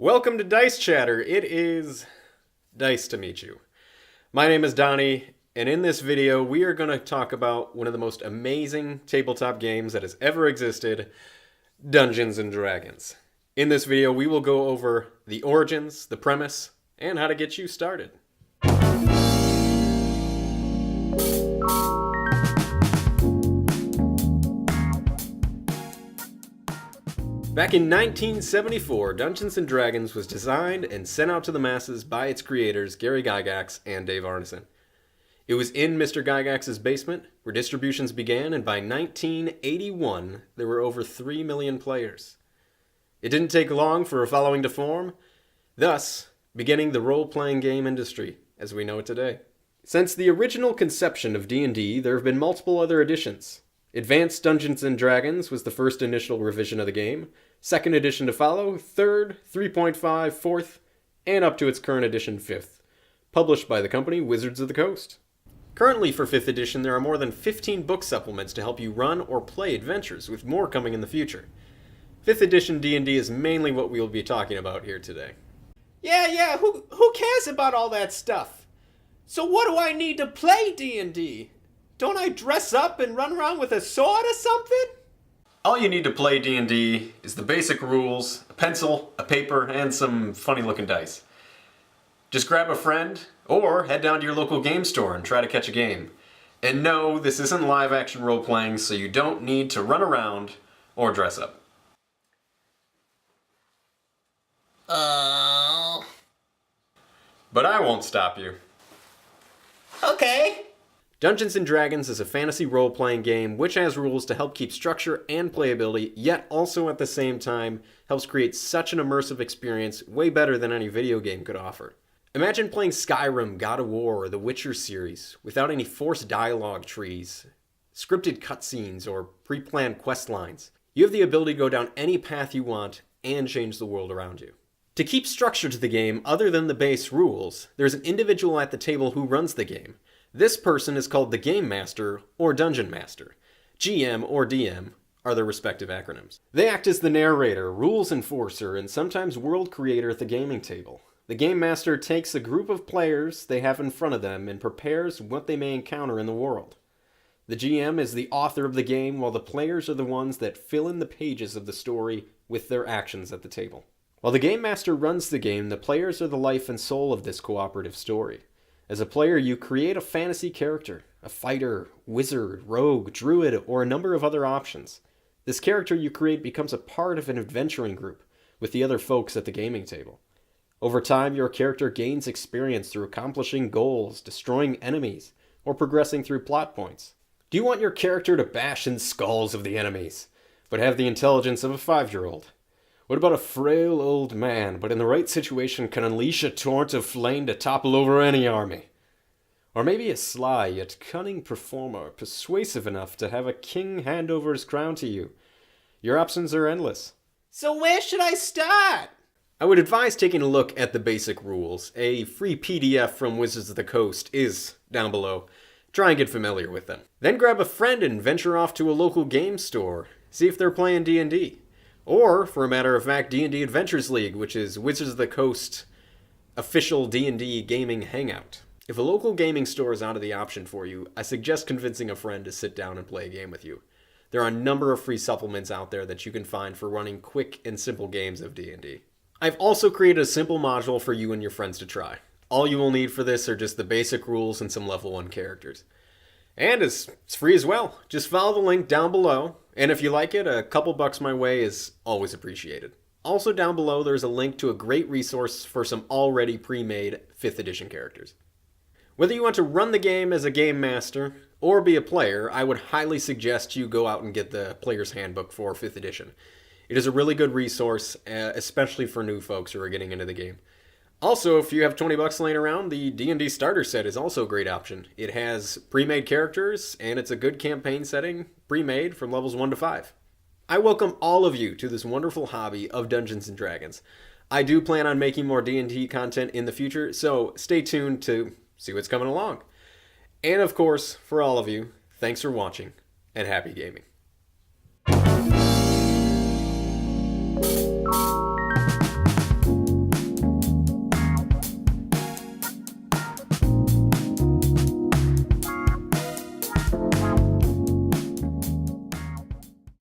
Welcome to Dice Chatter. It is nice to meet you. My name is Donnie, and in this video we are going to talk about one of the most amazing tabletop games that has ever existed, Dungeons & Dragons. In this video we will go over the origins, the premise, and how to get you started. Back in 1974, Dungeons & Dragons was designed and sent out to the masses by its creators, Gary Gygax and Dave Arneson. It was in Mr. Gygax's basement where distributions began, and by 1981, there were over 3 million players. It didn't take long for a following to form, thus beginning the role-playing game industry as we know it today. Since the original conception of D&D, there have been multiple other editions. Advanced Dungeons & Dragons was the first initial revision of the game, second edition to follow, third, 3.5, fourth, and up to its current edition, fifth, published by the company Wizards of the Coast. Currently for 5th edition, there are more than 15 book supplements to help you run or play adventures, with more coming in the future. 5th edition D&D is mainly what we will be talking about here today. Yeah, who cares about all that stuff? So what do I need to play D&D? Don't I dress up and run around with a sword or something? All you need to play D&D is the basic rules, a pencil, a paper, and some funny looking dice. Just grab a friend, or head down to your local game store and try to catch a game. And no, this isn't live action role playing, so you don't need to run around or dress up. But I won't stop you. Okay. Dungeons & Dragons is a fantasy role-playing game which has rules to help keep structure and playability, yet also at the same time helps create such an immersive experience way better than any video game could offer. Imagine playing Skyrim, God of War, or the Witcher series without any forced dialogue trees, scripted cutscenes, or pre-planned quest lines. You have the ability to go down any path you want and change the world around you. To keep structure to the game other than the base rules, there's an individual at the table who runs the game. This person is called the Game Master or Dungeon Master. GM or DM are their respective acronyms. They act as the narrator, rules enforcer, and sometimes world creator at the gaming table. The Game Master takes a group of players they have in front of them and prepares what they may encounter in the world. The GM is the author of the game, while the players are the ones that fill in the pages of the story with their actions at the table. While the Game Master runs the game, the players are the life and soul of this cooperative story. As a player, you create a fantasy character, a fighter, wizard, rogue, druid, or a number of other options. This character you create becomes a part of an adventuring group with the other folks at the gaming table. Over time, your character gains experience through accomplishing goals, destroying enemies, or progressing through plot points. Do you want your character to bash in skulls of the enemies, but have the intelligence of a 5-year-old? What about a frail old man, but in the right situation can unleash a torrent of flame to topple over any army? Or maybe a sly yet cunning performer, persuasive enough to have a king hand over his crown to you. Your options are endless. So where should I start? I would advise taking a look at the basic rules. A free PDF from Wizards of the Coast is down below. Try and get familiar with them. Then grab a friend and venture off to a local game store. See if they're playing D&D. Or, for a matter of fact, D&D Adventures League, which is Wizards of the Coast official D&D gaming hangout. If a local gaming store is out of the option for you, I suggest convincing a friend to sit down and play a game with you. There are a number of free supplements out there that you can find for running quick and simple games of D&D. I've also created a simple module for you and your friends to try. All you will need for this are just the basic rules and some level 1 characters. And it's free as well. Just follow the link down below, and if you like it, a couple bucks my way is always appreciated. Also down below there's a link to a great resource for some already pre-made 5th edition characters. Whether you want to run the game as a game master or be a player, I would highly suggest you go out and get the Player's Handbook for 5th edition. It is a really good resource, especially for new folks who are getting into the game. Also, if you have 20 bucks laying around, the D&D starter set is also a great option. It has pre-made characters, and it's a good campaign setting, pre-made from levels 1 to 5. I welcome all of you to this wonderful hobby of Dungeons & Dragons. I do plan on making more D&D content in the future, so stay tuned to see what's coming along. And of course, for all of you, thanks for watching, and happy gaming.